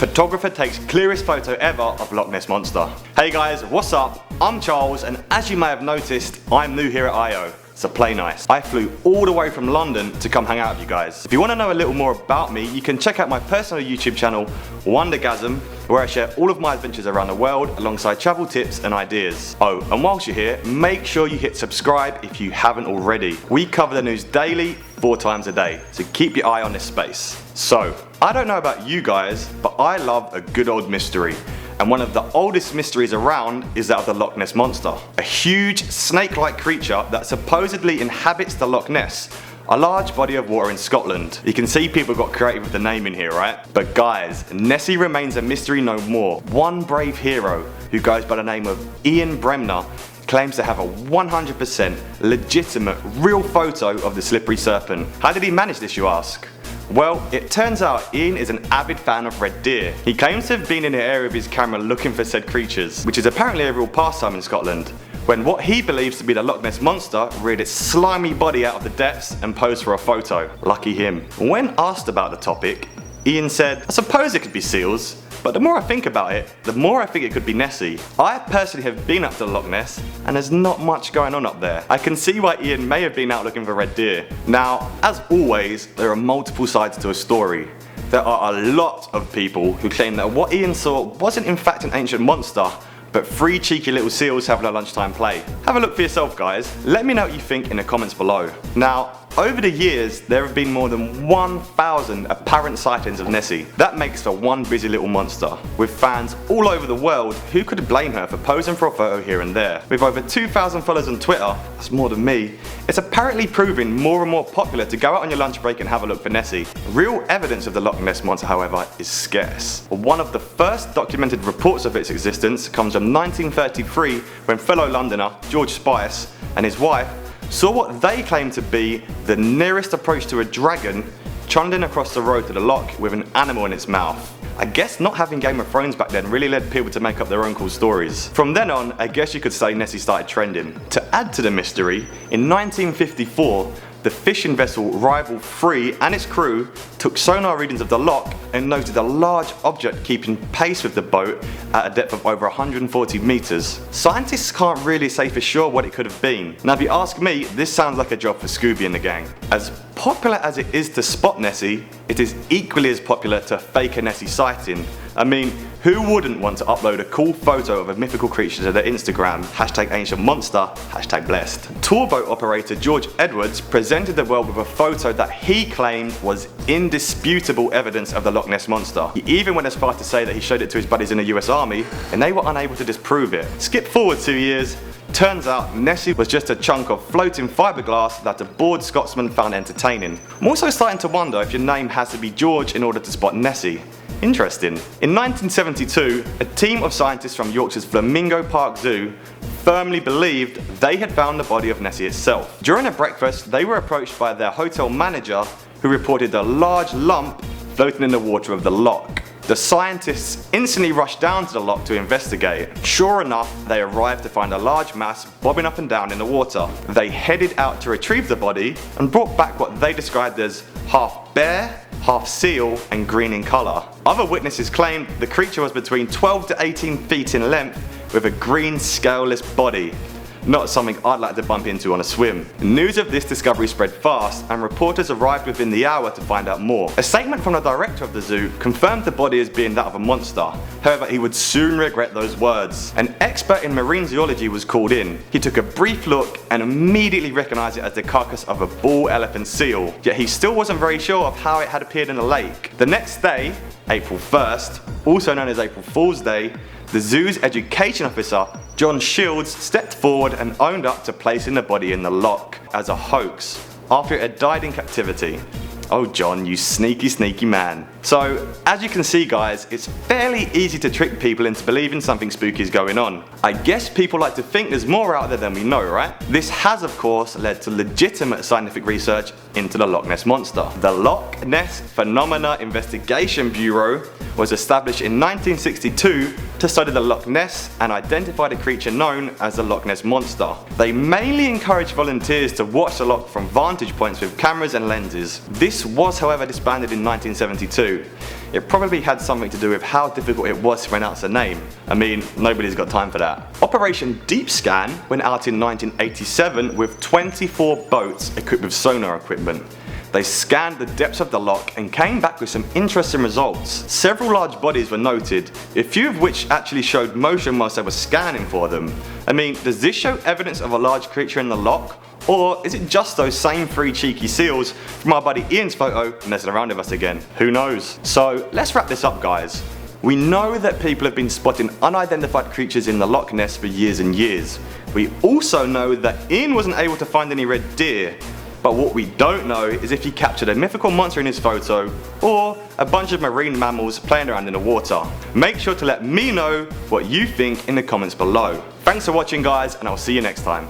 Photographer takes clearest photo ever of Loch Ness Monster. Hey guys, what's up? I'm Charles, and as you may have noticed, I'm new here at IO. So play nice. I flew all the way from London to come hang out with you guys. If you want to know a little more about me, you can check out my personal YouTube channel, Wondergasm, where I share all of my adventures around the world alongside travel tips and ideas. Oh, and whilst you're here, make sure you hit subscribe if you haven't already. We cover the news daily, 4 times a day, so keep your eye on this space. So, I don't know about you guys, but I love a good old mystery. And one of the oldest mysteries around is that of the Loch Ness Monster. A huge snake-like creature that supposedly inhabits the Loch Ness, a large body of water in Scotland. You can see people got creative with the name in here, right? But guys, Nessie remains a mystery no more. One brave hero, who goes by the name of Ian Bremner, claims to have a 100% legitimate, real photo of the slippery serpent. How did he manage this, you ask? Well, it turns out Ian is an avid fan of red deer. He claims to have been in the area with his camera looking for said creatures, which is apparently a real pastime in Scotland, when what he believes to be the Loch Ness Monster reared its slimy body out of the depths and posed for a photo. Lucky him. When asked about the topic, Ian said, "I suppose it could be seals, but the more I think about it, the more I think it could be Nessie. I personally have been up to the Loch Ness, and there's not much going on up there. I can see why Ian may have been out looking for red deer." Now, as always, there are multiple sides to a story. There are a lot of people who claim that what Ian saw wasn't in fact an ancient monster, but 3 cheeky little seals having a lunchtime play. Have a look for yourself, guys. Let me know what you think in the comments below. Now, over the years, there have been more than 1,000 apparent sightings of Nessie. That makes for one busy little monster, with fans all over the world. Who could blame her for posing for a photo here and there? With over 2,000 followers on Twitter, that's more than me, it's apparently proving more and more popular to go out on your lunch break and have a look for Nessie. Real evidence of the Loch Ness Monster, however, is scarce. One of the first documented reports of its existence comes from 1933, when fellow Londoner George Spice and his wife saw what they claimed to be the nearest approach to a dragon trundling across the road to the loch with an animal in its mouth. I guess not having Game of Thrones back then really led people to make up their own cool stories. From then on, I guess you could say Nessie started trending. To add to the mystery, in 1954, the fishing vessel Rival 3 and its crew took sonar readings of the loch and noted a large object keeping pace with the boat at a depth of over 140 meters. Scientists can't really say for sure what it could have been. Now if you ask me, this sounds like a job for Scooby and the gang. As popular as it is to spot Nessie, it is equally as popular to fake a Nessie sighting. I mean, who wouldn't want to upload a cool photo of a mythical creature to their Instagram? #ancientmonster, #blessed. Tour boat operator George Edwards presented the world with a photo that he claimed was indisputable evidence of the Loch Ness Monster. He even went as far to say that he showed it to his buddies in the US Army, and they were unable to disprove it. Skip forward 2 years. Turns out Nessie was just a chunk of floating fiberglass that a bored Scotsman found entertaining. I'm also starting to wonder if your name has to be George in order to spot Nessie. Interesting. In 1972, a team of scientists from Yorkshire's Flamingo Park Zoo firmly believed they had found the body of Nessie itself. During a breakfast, they were approached by their hotel manager, who reported a large lump floating in the water of the loch. The scientists instantly rushed down to the loch to investigate. Sure enough, they arrived to find a large mass bobbing up and down in the water. They headed out to retrieve the body and brought back what they described as half bear, half seal, and green in colour. Other witnesses claimed the creature was between 12 to 18 feet in length with a green scaleless body. Not something I'd like to bump into on a swim. News of this discovery spread fast, and reporters arrived within the hour to find out more. A statement from the director of the zoo confirmed the body as being that of a monster. However, he would soon regret those words. An expert in marine zoology was called in. He took a brief look and immediately recognised it as the carcass of a bull elephant seal. Yet he still wasn't very sure of how it had appeared in the lake. The next day, April 1st, also known as April Fool's Day, the zoo's education officer, John Shields, stepped forward and owned up to placing the body in the loch as a hoax after it had died in captivity. Oh John, you sneaky man. So, as you can see guys, it's fairly easy to trick people into believing something spooky is going on. I guess people like to think there's more out there than we know, right? This has of course led to legitimate scientific research into the Loch Ness Monster. The Loch Ness Phenomena Investigation Bureau was established in 1962 to study the Loch Ness and identify the creature known as the Loch Ness Monster. They mainly encouraged volunteers to watch the loch from vantage points with cameras and lenses. This was however disbanded in 1972. It probably had something to do with how difficult it was to pronounce the name. I mean, nobody's got time for that. Operation Deep Scan went out in 1987 with 24 boats equipped with sonar equipment. They scanned the depths of the loch and came back with some interesting results. Several large bodies were noted, a few of which actually showed motion whilst they were scanning for them. I mean, does this show evidence of a large creature in the loch? Or is it just those same 3 cheeky seals from our buddy Ian's photo messing around with us again? Who knows? So let's wrap this up, guys. We know that people have been spotting unidentified creatures in the Loch Ness for years and years. We also know that Ian wasn't able to find any red deer. But what we don't know is if he captured a mythical monster in his photo or a bunch of marine mammals playing around in the water. Make sure to let me know what you think in the comments below. Thanks for watching, guys, and I'll see you next time.